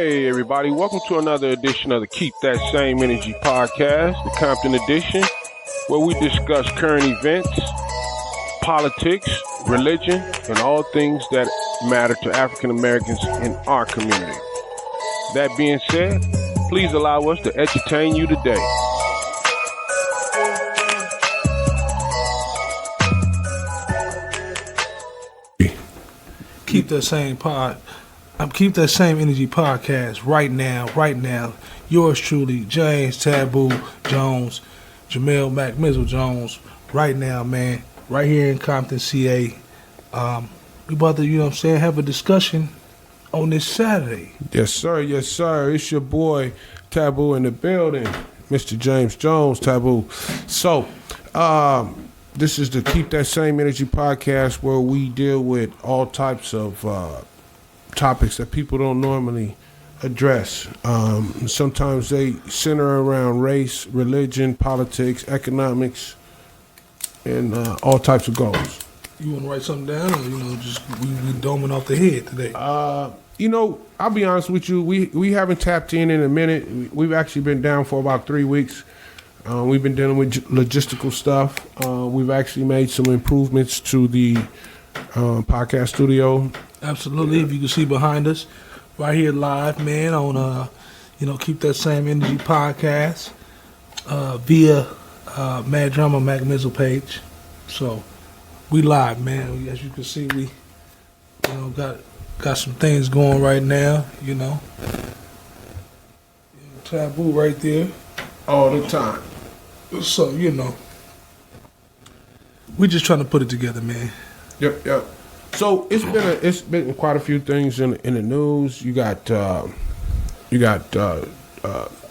Hey everybody, welcome to another edition of the Keep That Same Energy podcast, the Compton edition, where we discuss current events, politics, religion, and all things that matter to African Americans in our community. That being said, please allow us to entertain you today. Keep that same energy podcast right now. Yours truly, James Taboo Jones, Jemel Mizel Jones, right now, man. Right here in Compton, CA. We about to, have a discussion on this Saturday. Yes, sir. It's your boy Taboo in the building, Mr. James Jones, Taboo. So, this is the Keep That Same Energy podcast where we deal with all types of topics that people don't normally address. Sometimes they center around race, religion, politics, economics, and all types of goals. You want to write something down, or just we doming off the head today? I'll be honest with you. We haven't tapped in a minute. We've actually been down for about 3 weeks. We've been dealing with logistical stuff. We've actually made some improvements to the podcast studio. Absolutely. If you can see behind us, right here live, man, on Keep That Same Energy podcast via Mad Drama Mac Mizel page. So we live, man. As you can see, we got some things going right now. Taboo right there All the time. So we just trying to put it together, man. Yep. So it's been quite a few things in the news. You got the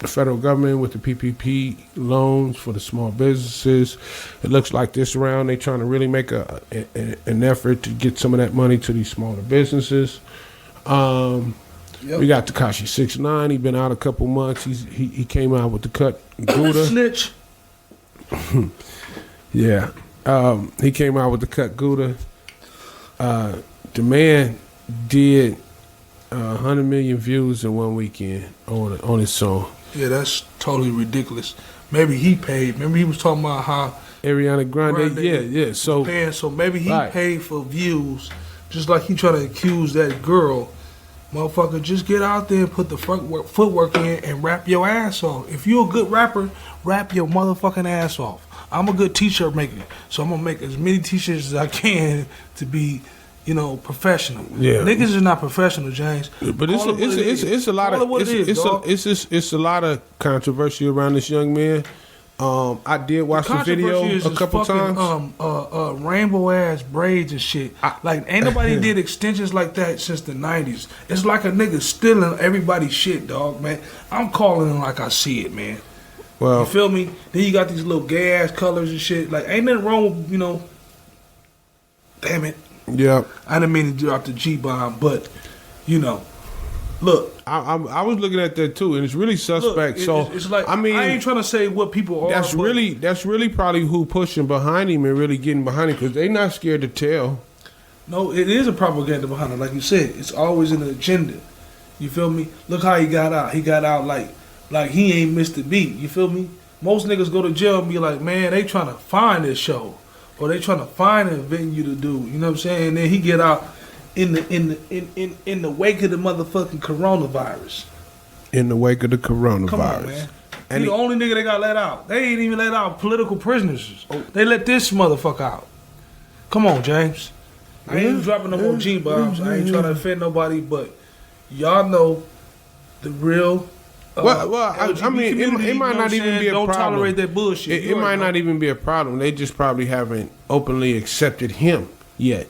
federal government with the PPP loans for the small businesses. It looks like this round they're trying to really make an effort to get some of that money to these smaller businesses. We got Tekashi 6ix9ine. He's been out a couple months. He came out with the cut Gouda. Snitch. Yeah. He came out with the cut Gouda. The man did 100 million views in one weekend on his song. Yeah, that's totally ridiculous. Maybe he paid. Remember he was talking about how Ariana Grande. Yeah. So maybe he paid for views, just like he tried to accuse that girl. Motherfucker, just get out there and put the footwork in and rap your ass off. If you're a good rapper, rap your motherfucking ass off. I'm a good t-shirt maker, so I'm going to make as many t-shirts as I can to be, professional. Yeah. Niggas is not professional, James. But it's a lot of controversy around this young man. I did watch the video a couple times. Rainbow ass braids and shit. Ain't nobody did extensions like that since the 90s. It's like a nigga stealing everybody's shit, dog, man. I'm calling it like I see it, man. Well, you feel me? Then you got these little gay ass colors and shit. Like, ain't nothing wrong with, damn it. Yeah. I didn't mean to drop the G-bomb, but, look. I was looking at that too, and it's really suspect. Look, it's like, I ain't trying to say what people are. That's really probably who pushing behind him and really getting behind him, because they not scared to tell. No, it is a propaganda behind it. Like you said, it's always an agenda. You feel me? Look how he got out. He got out like he ain't missed a beat. You feel me? Most niggas go to jail and be like, man, they trying to find this show, or they trying to find a venue to do. You know what I'm saying? And then he get out in the wake of the motherfucking coronavirus. In the wake of the coronavirus. Come on, man. He the only nigga that got let out. They ain't even let out political prisoners. They let this motherfucker out. Come on, James. I ain't even dropping no more G-bombs. I ain't trying to offend nobody, but y'all know the real. I mean, it might not even be a problem. Don't tolerate that bullshit. It might not even be a problem. They just probably haven't openly accepted him yet,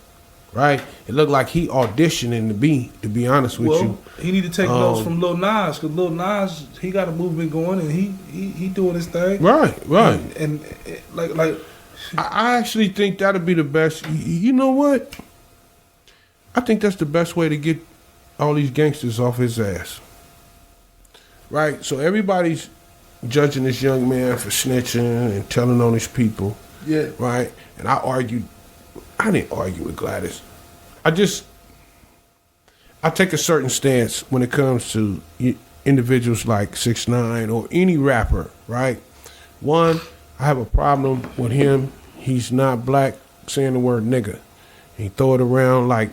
right? It looked like he auditioning to be honest with you. He need to take notes from Lil Nas, because Lil Nas, he got a movement going, and he doing his thing. Right. And like. I actually think that'll be the best. You know what? I think that's the best way to get all these gangsters off his ass. Right? So everybody's judging this young man for snitching and telling on his people. Yeah. Right? And I didn't argue with Gladys. I take a certain stance when it comes to individuals like 6ix9ine or any rapper, right? One, I have a problem with him. He's not black, saying the word nigga. He throw it around like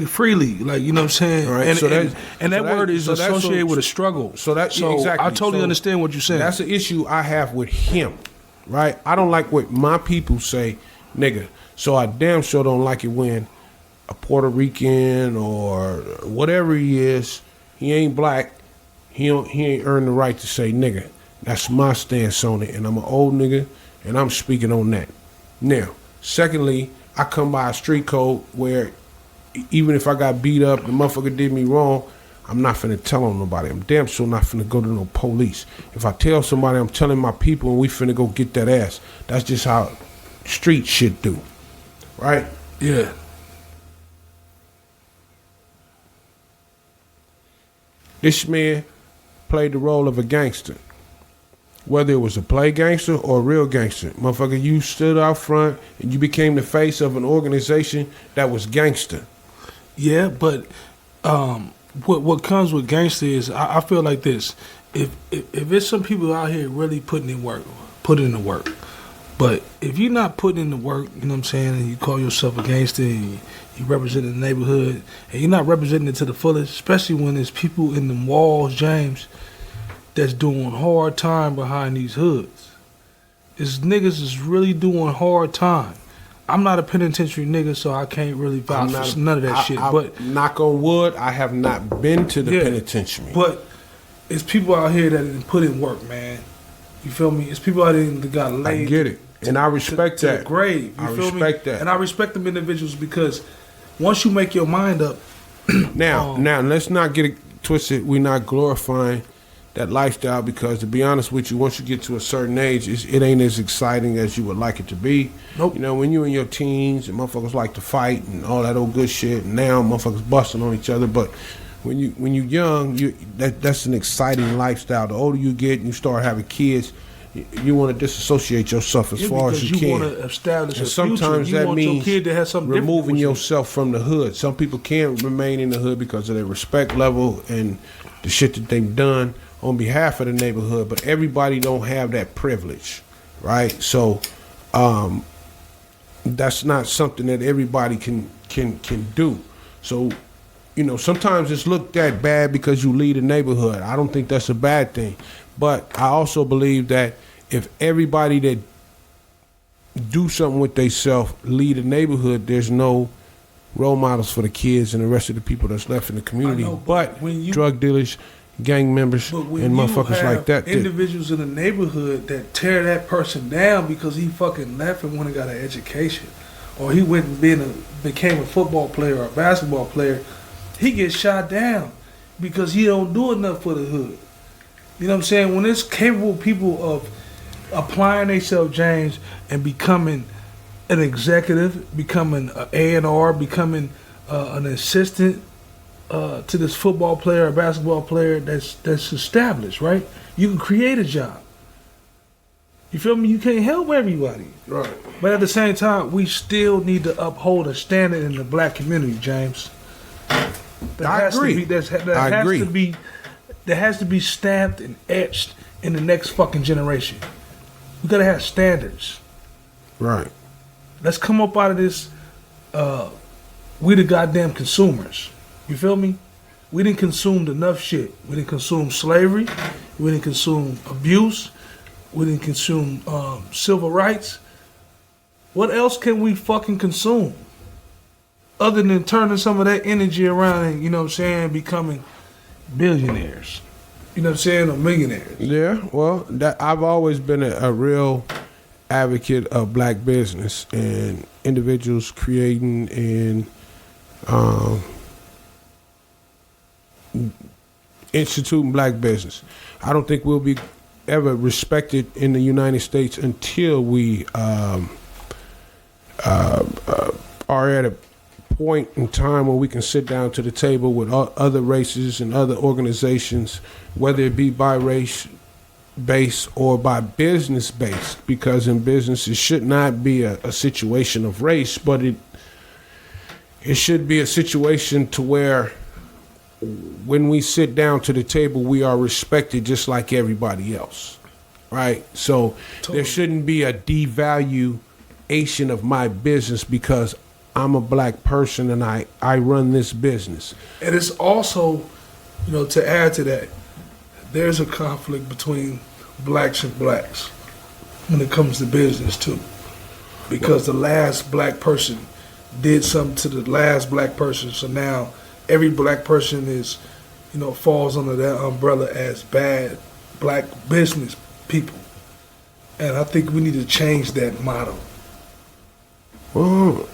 freely, like, you know what I'm saying? Right. And that word is associated with a struggle. So exactly. I totally understand what you're saying. That's the issue I have with him, right? I don't like what my people say, nigga. So I damn sure don't like it when a Puerto Rican or whatever he is, he ain't black, he ain't earned the right to say nigga. That's my stance on it, and I'm an old nigga, and I'm speaking on that. Now, secondly, I come by a street code where even if I got beat up, the motherfucker did me wrong, I'm not finna tell on nobody. I'm damn sure not finna go to no police. If I tell somebody, I'm telling my people, and we finna go get that ass. That's just how street shit do, right? Yeah. This man played the role of a gangster. Whether it was a play gangster or a real gangster. Motherfucker, you stood out front and you became the face of an organization that was gangster. Yeah, but what comes with gangster is, I feel like this. If there's some people out here really putting in the work. But if you're not putting in the work, you know what I'm saying, and you call yourself a gangster and you represent the neighborhood, and you're not representing it to the fullest, especially when there's people in the walls, James, that's doing hard time behind these hoods. It's niggas is really doing hard time. I'm not a penitentiary nigga, so I can't really vouch for none of that shit. But knock on wood, I have not been to the penitentiary. But it's people out here that put in work, man. You feel me? It's people out there that got laid. I get it. And I respect that. To the grave. You feel me? That. And I respect them individuals because once you make your mind up. Now, let's not get it twisted. We're not glorifying that lifestyle because, to be honest with you, once you get to a certain age, it ain't as exciting as you would like it to be. Nope. You know, when you're in your teens and motherfuckers like to fight and all that old good shit, and now motherfuckers busting on each other. But when you young, that's an exciting lifestyle. The older you get and you start having kids, you want to disassociate yourself as far as you can. You want to establish and a sometimes future. You that want means your kid to have something removing yourself from the hood. Some people can't remain in the hood because of their respect level and the shit that they've done on behalf of the neighborhood, but everybody don't have that privilege, right? So that's not something that everybody can do. So, you know, sometimes it's looked at bad because you lead a neighborhood. I don't think that's a bad thing. But I also believe that if everybody that do something with themselves lead a neighborhood, there's no role models for the kids and the rest of the people that's left in the community. But drug dealers, gang members, and motherfuckers like that. Individuals in the neighborhood that tear that person down because he fucking left and went and got an education, or he went and became a football player or a basketball player, he gets shot down because he don't do enough for the hood. You know what I'm saying? When it's capable people of applying themselves, James, and becoming an executive, becoming an A&R, becoming an assistant to this football player or basketball player that's established, right? You can create a job. You feel me? You can't help everybody. Right. But at the same time, we still need to uphold a standard in the black community, James. I agree. That has to be stamped and etched in the next fucking generation. We gotta have standards. Right. Let's come up out of this. We the goddamn consumers. You feel me? We didn't consume enough shit. We didn't consume slavery. We didn't consume abuse. We didn't consume civil rights. What else can we fucking consume? Other than turning some of that energy around and, you know what I'm saying, becoming billionaires. You know what I'm saying? Or millionaires. Yeah, well, I've always been a real advocate of black business and individuals creating and instituting black business. I don't think we'll be ever respected in the United States until we are at a point in time where we can sit down to the table with other races and other organizations, whether it be by race based or by business based, because in business it should not be a situation of race, but it should be a situation to where when we sit down to the table, we are respected just like everybody else, right? So there shouldn't be a devaluation of my business because I'm a black person and I run this business. And it's also, to add to that, there's a conflict between blacks and blacks when it comes to business too. Because the last black person did something to the last black person, so now every black person is, falls under that umbrella as bad black business people. And I think we need to change that motto. Well,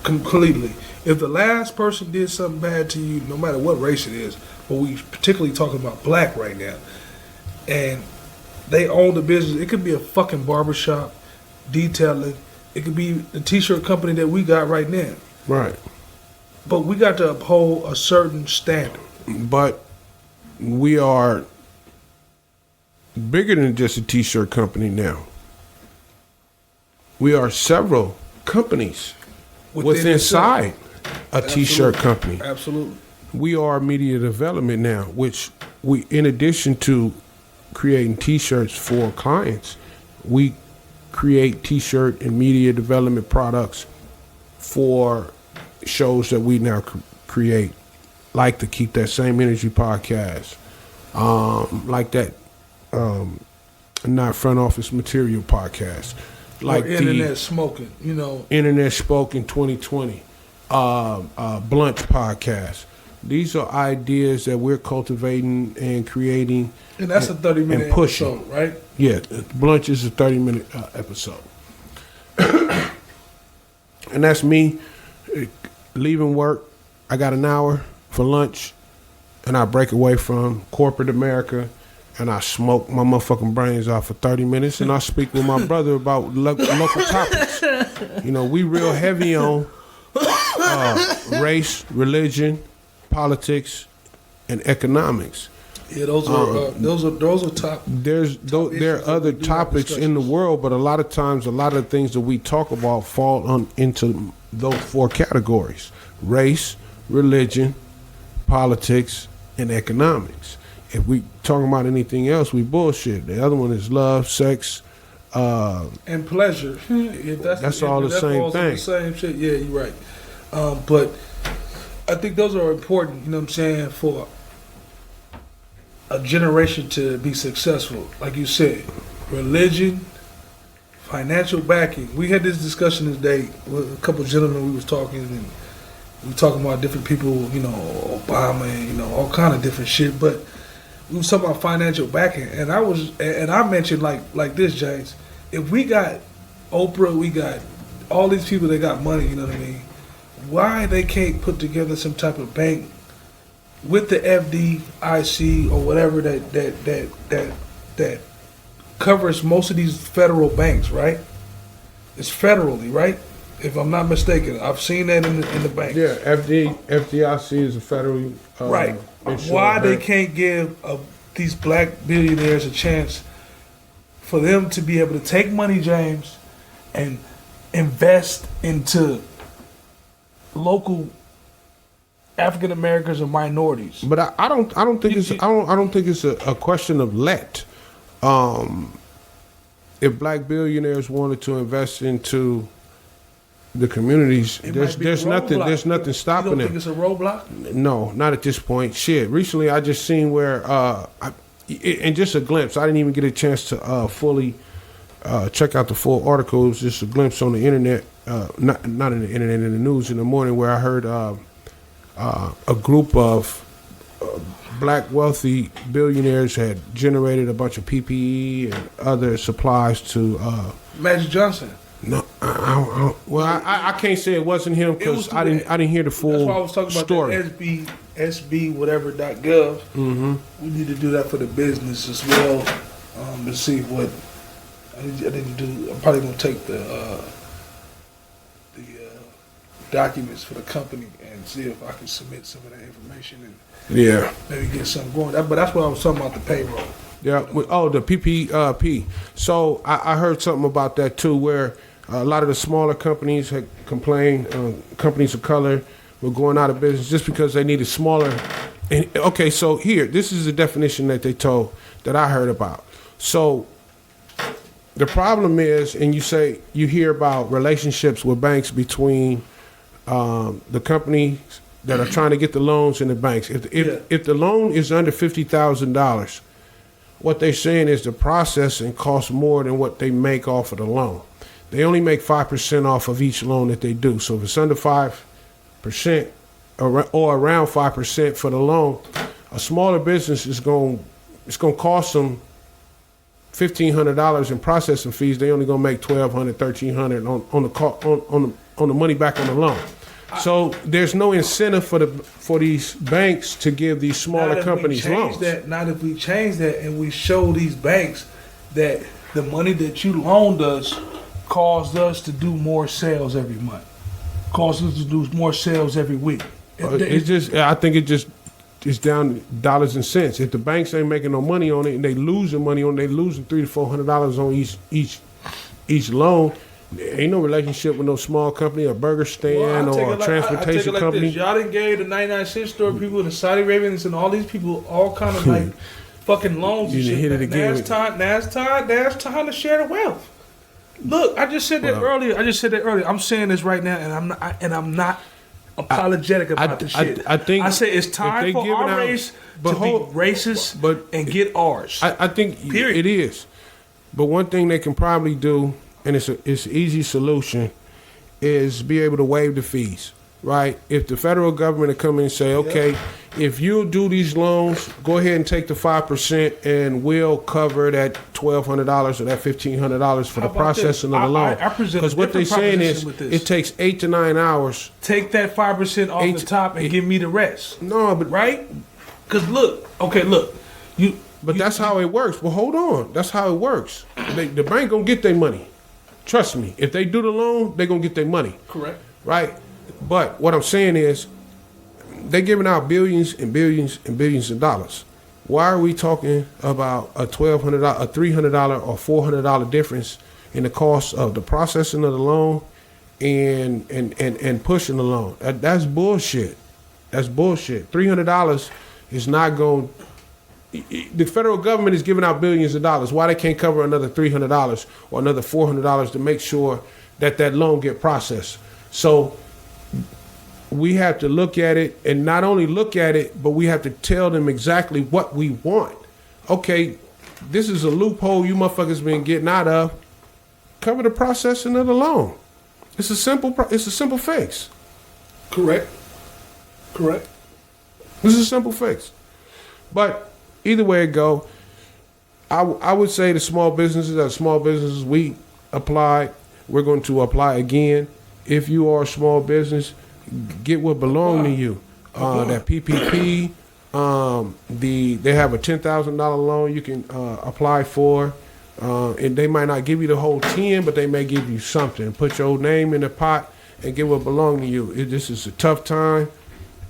completely. If the last person did something bad to you, no matter what race it is, but we particularly talking about black right now, and they own the business, it could be a fucking barbershop, detailing, it could be the t-shirt company that we got right now. Right. But we got to uphold a certain standard. But we are bigger than just a t-shirt company now. We are several companies within inside a t-shirt company. Absolutely. We are media development now, which we, in addition to creating t-shirts for clients, we create t-shirt and media development products for shows that we now create, like the Keep That Same Energy podcast, like that Not Front Office Material podcast, like or Internet Smoking, Internet Spoken 2020, Blunt podcast. These are ideas that we're cultivating and creating. And that's a 30-minute episode, right? Yeah, Blunt is a 30-minute episode. And that's me leaving work. I got an hour for lunch, and I break away from corporate America, and I smoke my motherfucking brains off for 30 minutes, and I speak with my brother about local topics. We real heavy on race, religion, politics, and economics. Yeah, those are top. There are other topics in the world, but a lot of times, a lot of the things that we talk about fall into those four categories: race, religion, politics, and economics. If we talking about anything else, we bullshit. The other one is love, sex, and pleasure. That's all the same thing. The same shit. Yeah, you're right. But I think those are important. You know what I'm saying, for a generation to be successful. Like you said, religion, financial backing. We had this discussion today with a couple of gentlemen. We was talking, and we were talking about different people. Obama, and all kind of different shit. But we was talking about financial backing, and I mentioned like this, James. If we got Oprah, we got all these people that got money. You know what I mean? Why they can't put together some type of bank with the FDIC or whatever that covers most of these federal banks, right? It's federally, right? If I'm not mistaken, I've seen that in the banks. Yeah, FDIC is a federal right. Why they can't give these black billionaires a chance for them to be able to take money, James, and invest into local African Americans or minorities? But I don't think it's a question of let. If black billionaires wanted to invest into the communities, there's nothing stopping it. You don't think it's a roadblock? No, not at this point. Shit. Recently, I just seen where, and just a glimpse. I didn't even get a chance to fully check out the full article. It was just a glimpse on the internet, not in the internet, in the news in the morning, where I heard a group of black wealthy billionaires had generated a bunch of PPE and other supplies to Magic Johnson. No, I can't say it wasn't him because I didn't hear the full story. That's why I was talking about the SB whatever.gov. Mm-hmm. We need to do that for the business as well, to see what I need to do. I'm probably gonna take the documents for the company and see if I can submit some of that information and maybe get something going. But that's what I was talking about, the payroll. Yeah. The PPP. So I heard something about that too, where a lot of the smaller companies had complained, companies of color, were going out of business just because they needed smaller. And okay, so here, this is the definition that they told that I heard about. So the problem is, and you hear about relationships with banks between the companies that are trying to get the loans and the banks. If the loan is under $50,000, what they're saying is the processing costs more than what they make off of the loan. They only make 5% off of each loan that they do. So if it's under 5% or around 5% for the loan, a smaller business is going to cost them $1,500 in processing fees. They only going to make $1,200, $1,300 on the money back on the loan. So there's no incentive for these banks to give these smaller companies loans. Not if we change that and we show these banks that the money that you loaned us caused us to do more sales every month, caused us to do more sales every week. I think it just is down to dollars and cents. If the banks ain't making no money on it and they losing money on it, they losing $300 to $400 on each loan. Ain't no relationship with no small company, a burger stand, or a transportation company. Y'all done gave the 99-cent store people and the Saudi Arabians and all these people all kind of like fucking loans and shit. Hit it again. Now it's time to share the wealth. Look, I just said that earlier. I'm saying this right now, and I'm not apologetic about the shit. I say it's time for our race to be racist and get ours. I think it is. But one thing they can probably do, and it's an easy solution, is be able to waive the fees, right? If the federal government will come in and say, okay, if you do these loans, go ahead and take the 5% and we'll cover that $1,200 or that $1,500 for the processing of the loan. Because what they're saying is it takes 8 to 9 hours. Take that 5% off the top and give me the rest. No, but right? Because But that's how it works. Well, hold on. That's how it works. The bank gonna get their money. Trust me. If they do the loan, they gonna get their money. Correct. Right? But what I'm saying is, they're giving out billions and billions and billions of dollars. Why are we talking about a $1,200, a $300, or $400 difference in the cost of the processing of the loan and pushing the loan? That's bullshit. That's bullshit. $300 is not going. The federal government is giving out billions of dollars. Why they can't cover another $300 or another $400 to make sure that loan get processed? So we have to look at it, and not only look at it, but we have to tell them exactly what we want. Okay, this is a loophole you motherfuckers been getting out of. Cover the processing of the loan. It's a simple fix. Correct. This is a simple fix. But either way it go, I would say the small businesses, we applied. We're going to apply again. If you are a small business, get what belong to you. That PPP, they have a $10,000 loan you can apply for. And they might not give you the whole 10, but they may give you something. Put your name in the pot and get what belong to you. This is a tough time.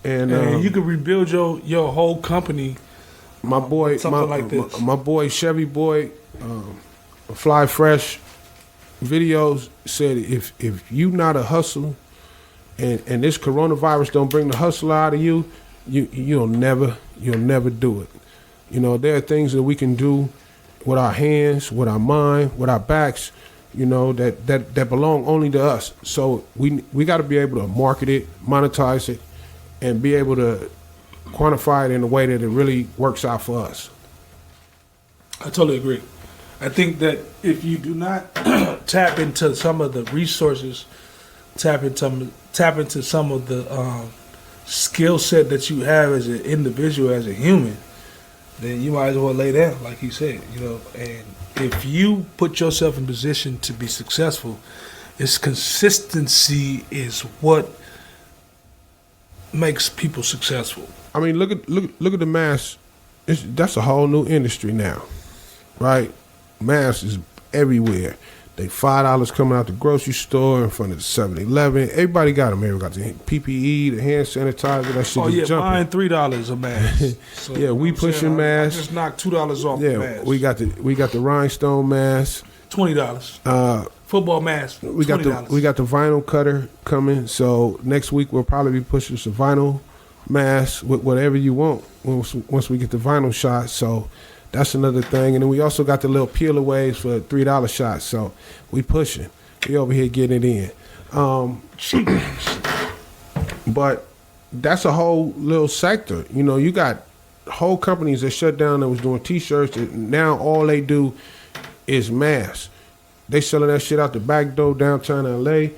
And you can rebuild your whole company. My boy, like this. My boy Chevy Boy, Fly Fresh videos said if you not a hustler and this coronavirus don't bring the hustler out of you, you'll never do it. You know, there are things that we can do with our hands, with our mind, with our backs, you know, that belong only to us. So we got to be able to market it, monetize it, and be able to quantify it in a way that it really works out for us. I totally agree. I think that if you do not tap into some of the resources, tap into some of the skill set that you have as an individual, as a human, then you might as well lay down, like you said, you know. And if you put yourself in position to be successful, it's consistency is what makes people successful. I mean, look at the mask. That's a whole new industry now, right? Masks is everywhere. They $5 coming out the grocery store in front of the 7-Eleven. Everybody got them. Everybody got the PPE, the hand sanitizer. That shit is jumping. Mine $3 a mask. So, yeah, we pushing masks. I just knocked $2 off the mask. we got the rhinestone mask. $20. Football mask. $20. We got the vinyl cutter coming. So next week we'll probably be pushing some vinyl masks with whatever you want once we get the vinyl shots. So that's another thing. And then we also got the little peel aways for $3 shots. So we pushing. We over here getting it in. But that's a whole little sector. You know, you got whole companies that shut down that was doing T-shirts. And now all they do is masks. They selling that shit out the back door downtown LA.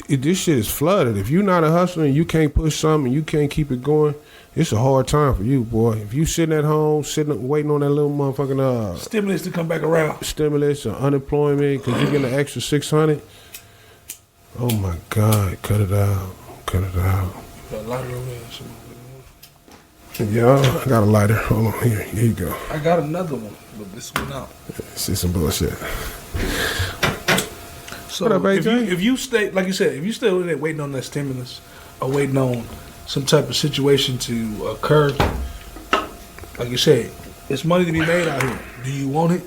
This shit is flooded. If you're not a hustler and you can't push something and you can't keep it going, it's a hard time for you, boy. If you sitting at home, waiting on that little motherfucking stimulus to come back around, stimulus or unemployment because you're getting an extra $600. Oh my God, cut it out. Got a lighter over there. Yeah, I got a lighter. Hold on, here you go. I got another one, but this one out. This is some bullshit. So what up, AJ? if you stay, like you said, if you still there waiting on that stimulus or waiting on some type of situation to occur, like you said, it's money to be made out here. Do you want it,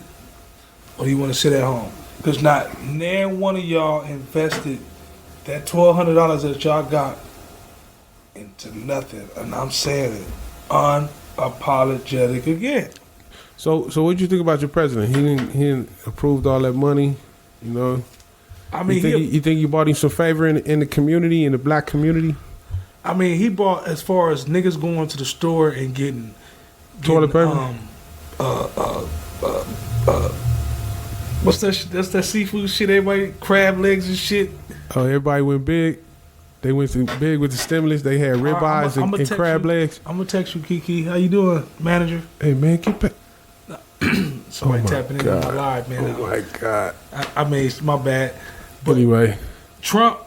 or do you want to sit at home? Because not one of y'all invested that $1,200 that y'all got into nothing, and I'm saying it unapologetic again. So what do you think about your president? He didn't approved all that money, you know. I mean, you think you bought him some favor in the community, in the black community? I mean, he bought as far as niggas going to the store and getting toilet paper. What's that? That's that seafood shit. Everybody crab legs and shit. Oh, everybody went big. They went big with the stimulus. They had ribeyes and crab legs. I'm gonna text you, Kiki. How you doing, manager? Hey man, get back. Somebody tapping in on my live, man. Oh my God. I mean, my bad. But anyway, Trump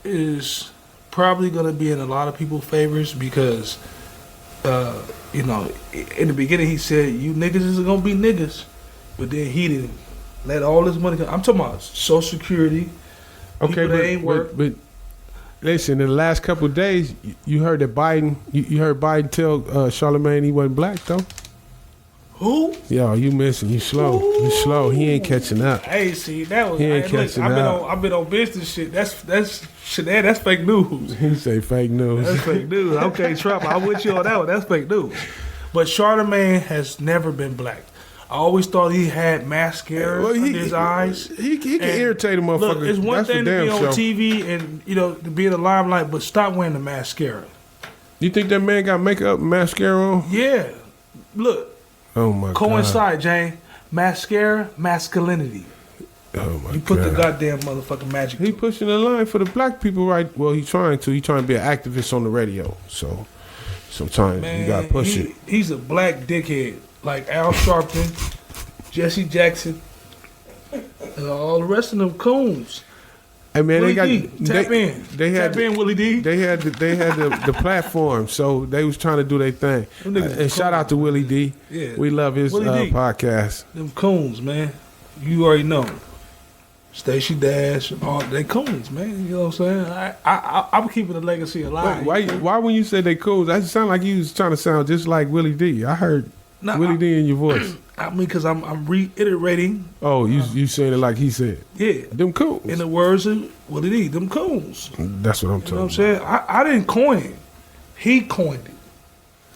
is probably going to be in a lot of people's favors because, you know, in the beginning he said, you niggas is going to be niggas. But then he didn't let all this money come. I'm talking about Social Security. Okay, that ain't work. But listen, in the last couple of days, you heard that Biden, you heard Biden tell Charlamagne he wasn't black, though? Who? Yo, you missing. You slow. Ooh. You slow. He ain't catching up. Hey, see, that was... He ain't catching up. I've been on business shit. That's shit. That's fake news. He say fake news. That's fake news. Okay, Trump, I'm with you on that one. That's fake news. But Charlamagne has never been black. I always thought he had mascara in his eyes. He can irritate a motherfucker. Look, it's one That's thing to be on show. TV and, you know, to be in the limelight, but stop wearing the mascara. You think that man got makeup and mascara on? Yeah. Look. Oh my God. Coincide, Jane. Mascara, masculinity. Oh my God. You put the goddamn motherfucking magic. He pushing the line for the black people, right? Well, he's trying to. He's trying to be an activist on the radio. So sometimes you gotta push it. He's a black dickhead. Like Al Sharpton, Jesse Jackson, and all the rest of them coons. Hey man, Willie they D, tap in, Willie D. They had the platform, so they was trying to do their thing. And shout out to Willie D. Yeah, we love his podcast. Them coons, man. You already know. Stacey Dash, all they coons, man. You know what I'm saying? I'm keeping the legacy alive. Why when you say they coons, that sound like you was trying to sound just like Willie D. I heard Willie D in your voice. I mean, because I'm reiterating. Oh, you saying it like he said. Yeah. Them coons. In the words of Willie D, them coons. That's what I'm talking about. You know what I'm saying? I didn't coin it. He coined it.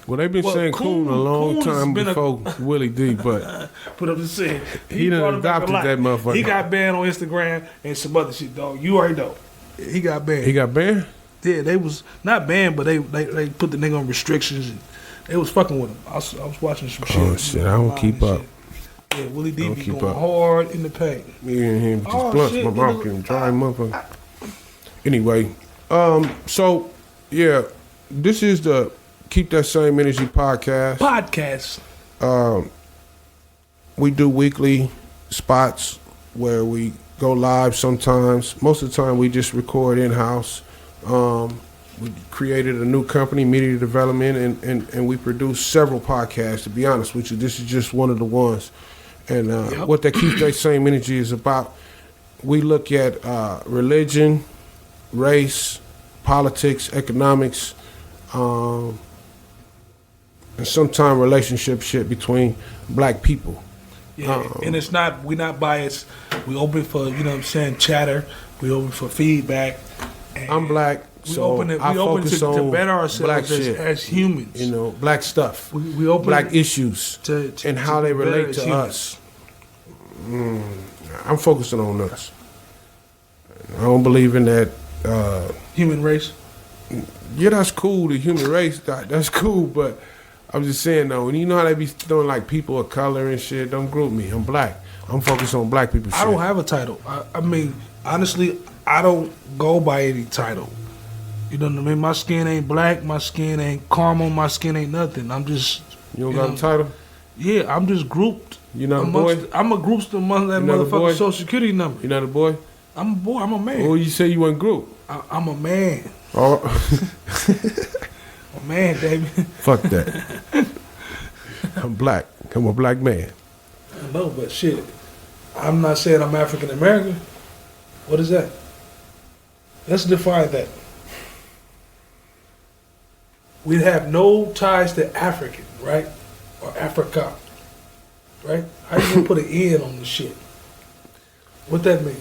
Well, they've been saying coon a long time before Willie D, but I'm just saying. He done adopted that motherfucker. He got banned on Instagram and some other shit, dog. You already know. He got banned. He got banned? Yeah, they was not banned, but they put the nigga on restrictions and they was fucking with him. I was watching some shit. Oh shit, I don't keep up. Yeah, Willie D be going hard in the paint. Me and him just blunts my mouth and dry motherfucker. Anyway, so yeah, this is the Keep That Same Energy podcast. We do weekly spots where we go live sometimes. Most of the time we just record in-house. We created a new company, Media Development, and we produce several podcasts. To be honest with you, this is just one of the ones. And what that Keep That Same Energy is about, we look at religion, race, politics, economics, and sometimes relationship shit between black people. Yeah, and we're not biased. We open for, you know what I'm saying, chatter. We open for feedback. I'm black, so I focus on to better black ourselves shit, as humans. you know, black stuff, We open black issues, and how they relate to us. I'm focusing on us. I don't believe in that. Human race. Yeah, that's cool. The human race, that's cool. But I'm just saying though, when you know how they be throwing like people of color and shit, don't group me. I'm black. I'm focused on black people. I don't have a title. I mean, honestly, I don't go by any title. You know what I mean? My skin ain't black. My skin ain't caramel. My skin ain't nothing. I'm just. You don't got a title? Yeah, I'm just grouped. You not a boy? I'm a grouped among that motherfucking social security number. You not a boy? I'm a boy. I'm a man. Oh, you say you wasn't grouped? I'm a man. Oh. A man, baby. Fuck that. I'm black. I'm a black man. I know, but shit. I'm not saying I'm African American. What is that? Let's define that. We have no ties to African, right? Or Africa, right? How you gonna put an N on the shit? What that mean?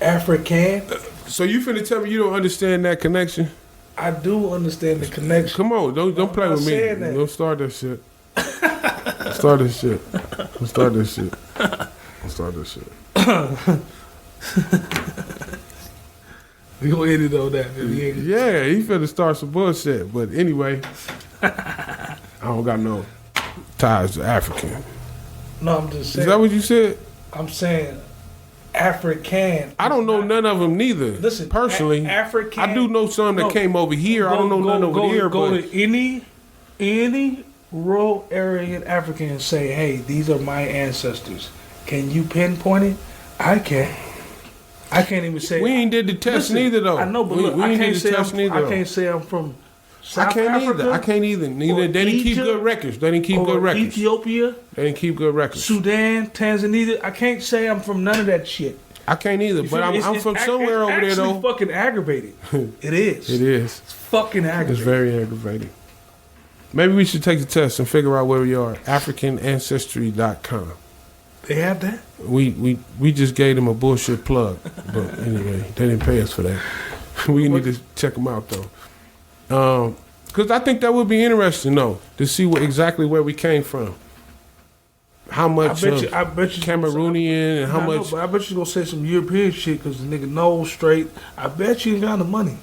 African? So you finna tell me you don't understand that connection? I do understand the connection. Come on, don't play with me. Don't start that shit. Start this shit. Don't start this shit. Don't start this shit. We gonna end it on that, man. Yeah, he finna start some bullshit. But anyway, I don't got no ties to African. No, I'm just saying. Is that what you said? I'm saying African. I don't know none of them neither. Listen, personally, African. I do know some that came over here. I don't know none over here. Go to any rural area in Africa and say, "Hey, these are my ancestors." Can you pinpoint it? I can't. I can't even say. We ain't did the test neither though. I know, but look, I can't say I'm from South Africa. I can't either. Neither. They didn't keep good records. They didn't keep good records. Ethiopia. They didn't keep good records. Sudan, Tanzania. I can't say I'm from none of that shit. I can't either. But I'm from somewhere over there though. It's fucking aggravating. It is. It is. It's fucking aggravating. It's very aggravating. Maybe we should take the test and figure out where we are. AfricanAncestry.com. They have that? We just gave them a bullshit plug. But anyway, they didn't pay us for that. We need to check them out though. Because I think that would be interesting though, to see exactly where we came from. How much I bet you Cameroonian and how much. But I bet you gonna say some European shit because the nigga knows straight. I bet you ain't got the money.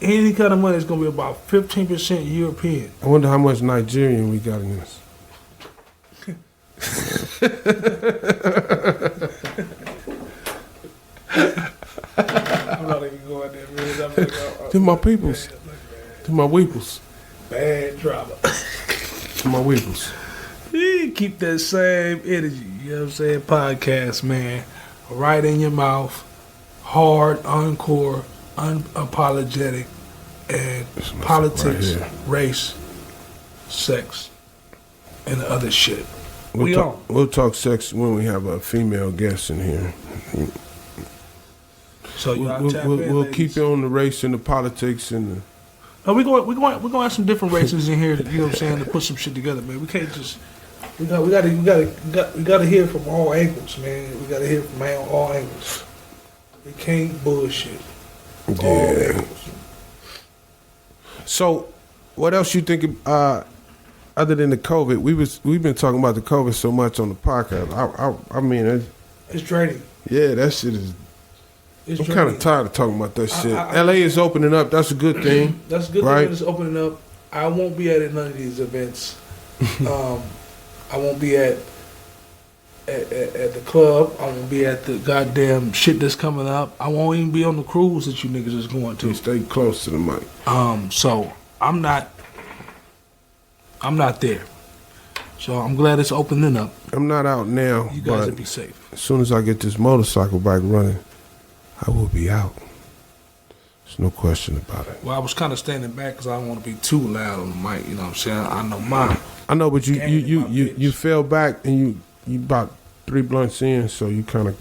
Any kind of money is gonna be about 15% European. I wonder how much Nigerian we got in this. I'm not even going there, man. To my peoples. To my weeples. Bad drama. To my weeples. Keep that same energy, you know what I'm saying? Podcast, man. Right in your mouth. Hard, encore, unapologetic, and politics, right, race, sex, and the other shit. We'll talk sex when we have a female guest in here. So we'll keep it on the race and the politics and the. No, we're gonna have some different races in here. You know what I'm saying? To put some shit together, man. We can't just. We gotta hear from all angles, man. We gotta hear from all angles. We can't bullshit. Yeah. All angles. So, what else you think? Other than the COVID, we've been talking about the COVID so much on the podcast. I mean, it's draining. Yeah, that shit is. I'm kind of tired of talking about that shit. LA is opening up. That's a good thing. That's a good right? thing. It's opening up. I won't be at none of these events. I won't be at the club. I won't be at the goddamn shit that's coming up. I won't even be on the cruise that you niggas is going to. You stay close to the mic. So I'm not there. So I'm glad it's opening up. I'm not out now. You guys will be safe. As soon as I get this motorcycle bike running, I will be out. There's no question about it. Well, I was kind of standing back because I don't want to be too loud on the mic. You know what I'm saying? I know mine. I know, but you fell back and You about 3 blunts in, so you kind of.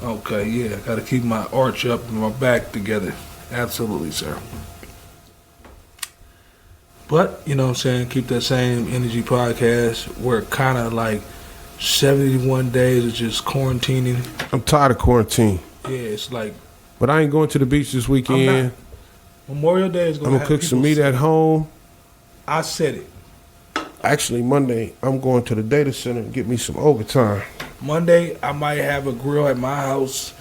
Okay, yeah, I gotta keep my arch up and my back together. Absolutely, sir. But, you know what I'm saying, keep that same energy podcast. We're kind of like 71 days of just quarantining. I'm tired of quarantine. Yeah, it's like. But I ain't going to the beach this weekend. Memorial Day is going to I'm going to cook some meat at home. I said it. Actually, Monday, I'm going to the data center and get me some overtime. Monday, I might have a grill at my house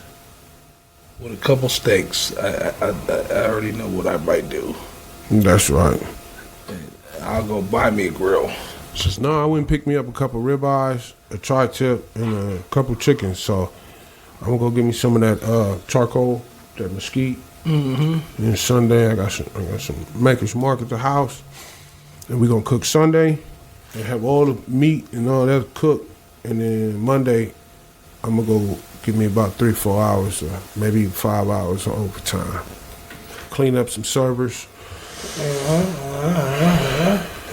with a couple steaks. I already know what I might do. That's right. I'll go buy me a grill. Says, no, I went and picked me up a couple ribeyes, a tri-tip, and a couple chickens. So I'm going to go get me some of that charcoal, that mesquite. Mm-hmm. And Sunday, I got some Maker's Mark at the house. And we're going to cook Sunday and have all the meat and all that cooked. And then Monday, I'm going to go give me about 3-4 hours, or maybe 5 hours of overtime. Clean up some servers.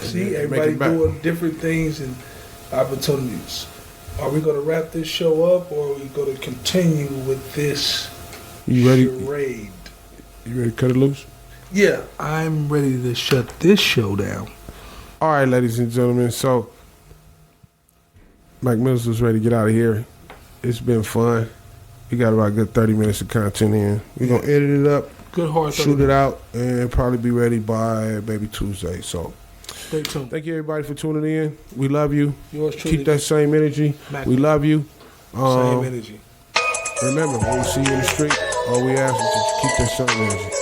See, everybody doing different things and opportunities. Are we going to wrap this show up, or are we going to continue with this charade? You ready to cut it loose? Yeah, I'm ready to shut this show down. All right, ladies and gentlemen. So, Mike Mizel's ready to get out of here. It's been fun. We got about a good 30 minutes of content in. We're going to edit it up, good hard shoot it out, and probably be ready by maybe Tuesday. So, stay tuned. Thank you, everybody, for tuning in. We love you. Yours truly. Keep that same energy. We love you. Same energy. Remember, when we see you in the street, all we ask is just keep that same energy.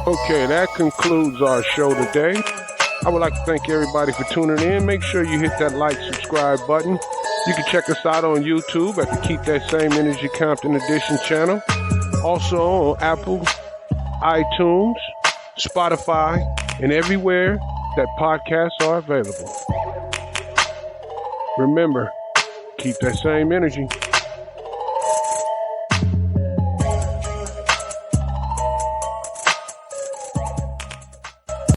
Okay, that concludes our show today. I would like to thank everybody for tuning in. Make sure you hit that like, subscribe button. You can check us out on YouTube at the Keep That Same Energy Compton Edition channel. Also on Apple, iTunes, Spotify, and everywhere that podcasts are available. Remember, keep that same energy.